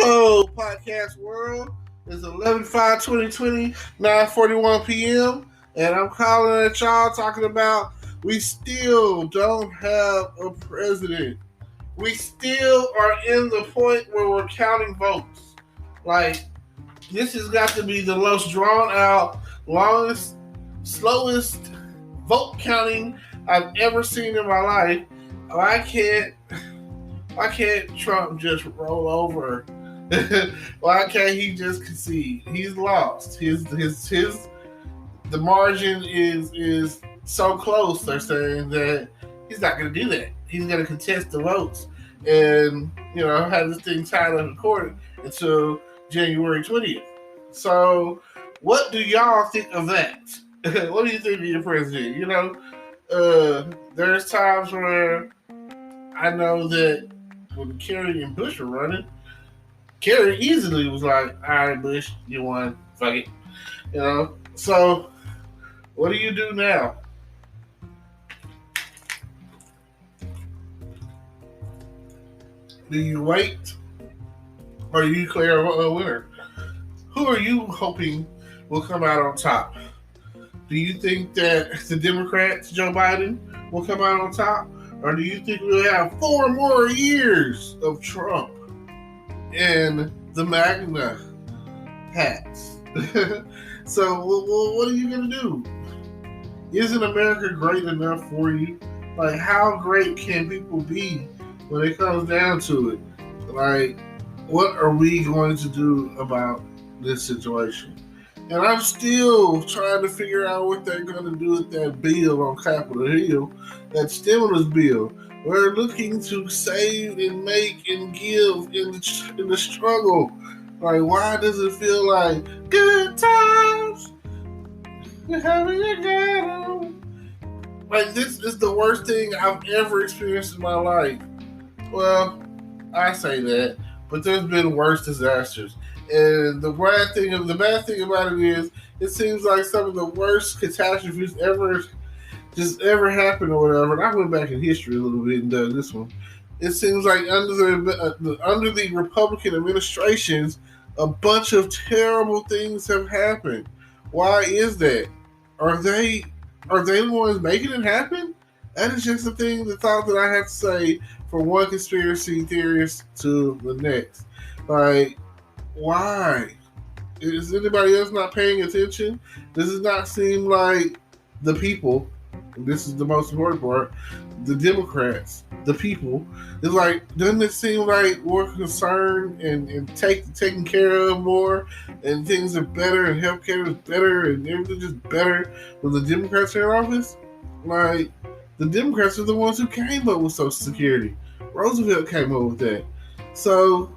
Hello, podcast world. It's 11/5/2020, 9:41 p.m. And I'm calling at y'all talking about we still don't have a president. We still are in the point where we're counting votes. Like, this has got to be the most drawn out, longest, slowest vote counting I've ever seen in my life. Why can't Trump just roll over? Why can't he just concede? He's lost. The margin is so close. They're saying that he's not going to do that. He's going to contest the votes and have this thing tied up in court until January 20th. So, what do y'all think of that? What do you think of your president? There's times where I know that when Kerry and Bush were running, Kerry easily was like, all right, Bush, you won. Fuck it. So what do you do now? Do you wait or do you declare a winner? Who are you hoping will come out on top? Do you think that the Democrats, Joe Biden, will come out on top? Or do you think we'll have 4 more years of Trump and the Magna hats? So, what are you going to do? Isn't America great enough for you? Like, how great can people be when it comes down to it? Like, what are we going to do about this situation? And I'm still trying to figure out what they're going to do with that bill on Capitol Hill, that stimulus bill. We're looking to save and make and give in the struggle. Like, why does it feel like good times? We're having a good one. Like, this is the worst thing I've ever experienced in my life. Well, I say that, but there's been worse disasters. And the bad thing about it is, it seems like some of the worst catastrophes ever happened or whatever. And I went back in history a little bit and done this one. It seems like under the Republican administrations, a bunch of terrible things have happened. Why is that? Are they the ones making it happen? That is just the thought that I have to say from one conspiracy theorist to the next. Like, why? Is anybody else not paying attention? Does it not seem like the people, and this is the most important part, the Democrats, the people, it's like, doesn't it seem like we're concerned and taken care of more, and things are better, and healthcare is better, and everything's just better when the Democrats are in office? Like, the Democrats are the ones who came up with Social Security. Roosevelt came up with that. So,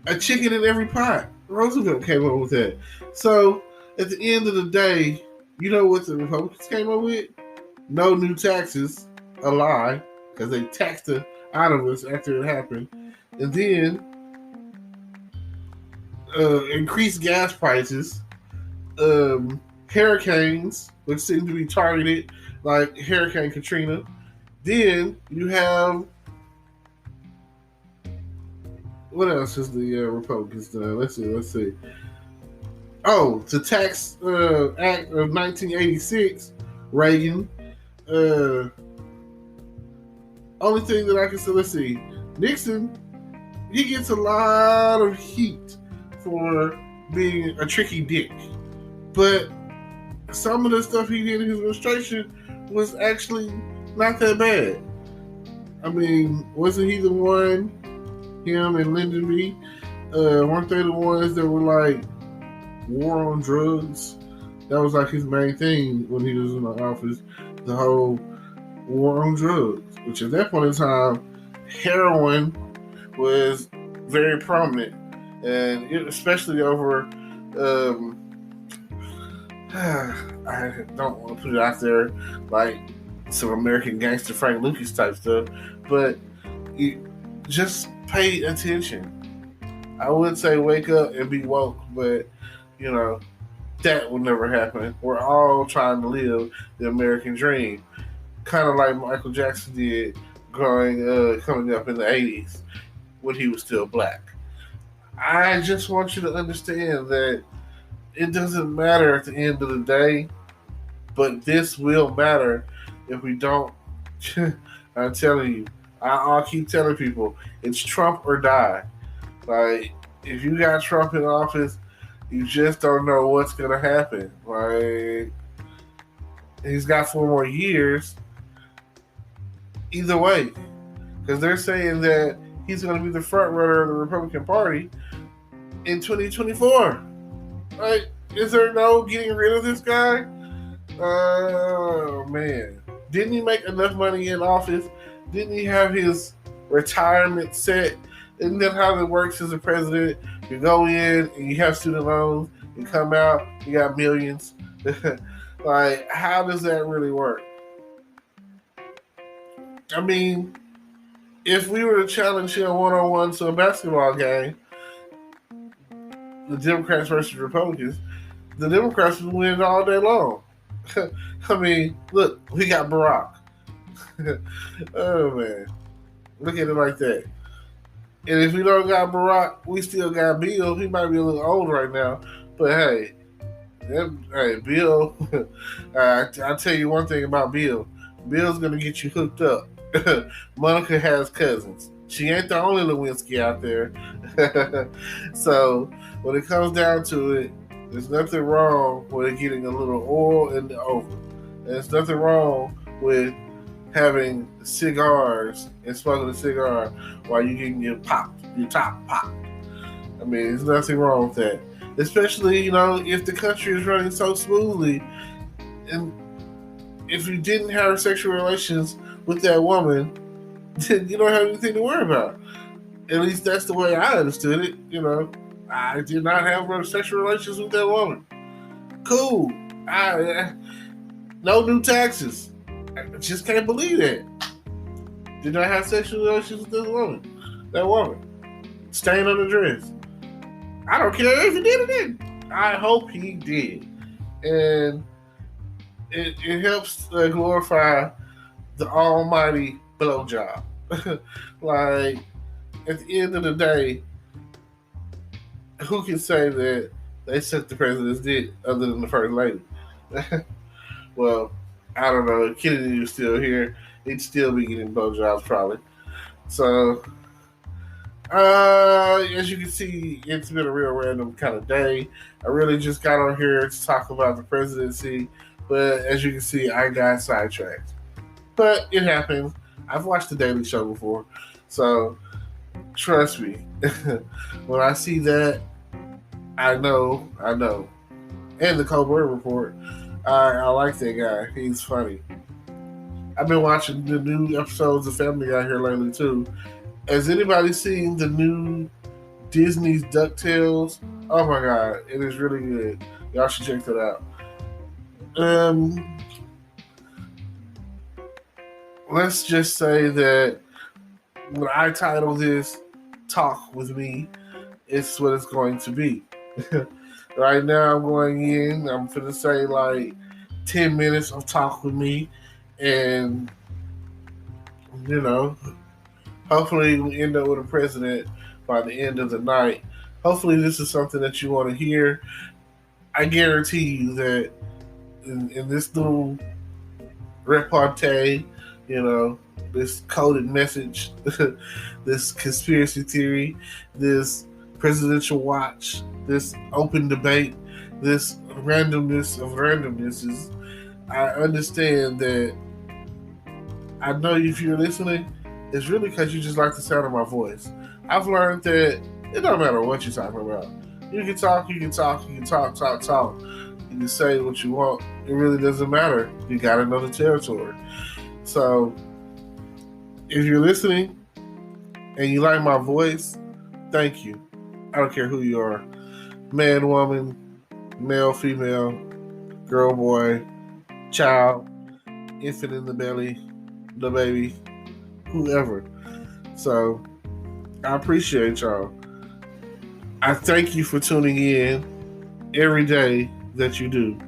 a chicken in every pot. Roosevelt came up with that. So, at the end of the day, you know what the Republicans came up with? No new taxes. A lie. Because they taxed the out of us after it happened. And then, increased gas prices. Hurricanes, which seem to be targeted, like Hurricane Katrina. Then, you have... What else has the Republicans done? Let's see. Oh, the Tax Act of 1986, Reagan. Only thing that I can say, let's see. Nixon, he gets a lot of heat for being a tricky dick. But some of the stuff he did in his administration was actually not that bad. I mean, wasn't he the one... Him and Lyndon B, weren't they the ones that were like war on drugs? That was like his main thing when he was in the office, the whole war on drugs, which at that point in time, heroin was very prominent, and especially over, I don't want to put it out there like some American Gangster Frank Lucas type stuff, but just pay attention. I would say wake up and be woke, but that will never happen. We're all trying to live the American dream, kind of like Michael Jackson did coming up in the 80s when he was still black. I just want you to understand that it doesn't matter at the end of the day, but this will matter if we don't. I'm telling you, I'll keep telling people it's Trump or die. Like, if you got Trump in office, you just don't know what's going to happen. Like, he's got 4 more years either way. Because they're saying that he's going to be the front runner of the Republican Party in 2024. Like, is there no getting rid of this guy? Oh, man. Didn't he make enough money in office? Didn't he have his retirement set? Isn't that how it works as a president? You go in and you have student loans, you come out, you got millions. Like, how does that really work? I mean, if we were to challenge him one-on-one to a basketball game, the Democrats versus Republicans, the Democrats would win all day long. I mean, look, we got Barack. Oh, man. Look at it like that. And if we don't got Barack, we still got Bill. He might be a little old right now, but hey, Bill. I'll tell you one thing about Bill. Bill's gonna get you hooked up. Monica has cousins. She ain't the only Lewinsky out there. So when it comes down to it, there's nothing wrong with getting a little oil in the oven. There's nothing wrong with having cigars and smoking a cigar while you're getting your top popped. I mean, there's nothing wrong with that. Especially, if the country is running so smoothly, and if you didn't have sexual relations with that woman, then you don't have anything to worry about. At least that's the way I understood it. I did not have sexual relations with that woman. Cool. No new taxes. I just can't believe that. Did not have sexual relations with this woman. That woman. Stain on the dress. I don't care if he did or didn't. I hope he did. And it helps glorify the almighty blowjob. Like, at the end of the day, who can say that they sucked the president's dick other than the first lady? Well, I don't know. If Kennedy was still here, he'd still be getting blowjobs probably. So, as you can see, it's been a real random kind of day. I really just got on here to talk about the presidency, but as you can see, I got sidetracked. But it happens. I've watched The Daily Show before, so trust me. When I see that, I know. And the Colbert Report, I like that guy. He's funny. I've been watching the new episodes of Family Guy here lately too. Has anybody seen the new Disney's DuckTales? Oh my god, it is really good. Y'all should check that out. Let's just say that when I title this Talk With Me, it's what it's going to be. Right now I'm going in, I'm going to say like 10 minutes of Talk With Me, and hopefully we end up with a president by the end of the night. Hopefully this is something that you want to hear. I guarantee you that in this little repartee, this coded message, this conspiracy theory, this presidential watch, this open debate, this randomness of randomnesses, I understand that. I know if you're listening, it's really because you just like the sound of my voice. I've learned that it don't matter what you're talking about. You can talk. You can say what you want. It really doesn't matter. You got to know the territory. So, if you're listening and you like my voice, thank you. I don't care who you are. Man, woman, male, female, girl, boy, child, infant in the belly, the baby, whoever. So, I appreciate y'all. I thank you for tuning in every day that you do.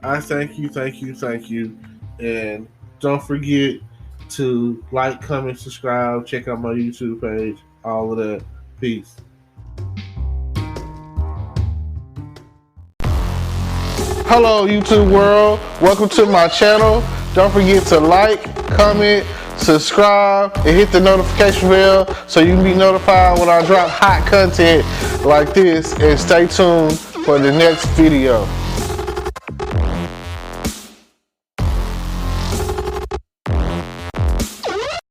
I thank you. And don't forget to like, comment, subscribe, check out my YouTube page, all of that. Peace. Hello YouTube world, welcome to my channel. Don't forget to like, comment, subscribe, and hit the notification bell so you can be notified when I drop hot content like this, and stay tuned for the next video.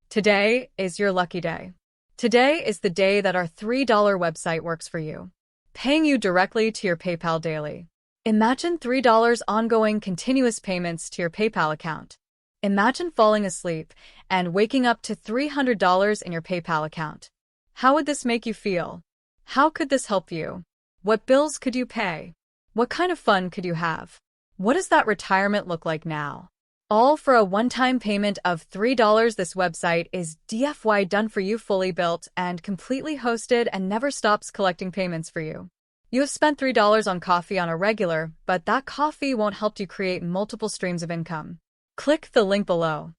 Today is your lucky day. Today is the day that our $3 website works for you, paying you directly to your PayPal daily. Imagine $3 ongoing continuous payments to your PayPal account. Imagine falling asleep and waking up to $300 in your PayPal account. How would this make you feel? How could this help you? What bills could you pay? What kind of fun could you have? What does that retirement look like now? All for a one-time payment of $3. This website is DFY done for you, fully built and completely hosted, and never stops collecting payments for you. You have spent $3 on coffee on a regular, but that coffee won't help you create multiple streams of income. Click the link below.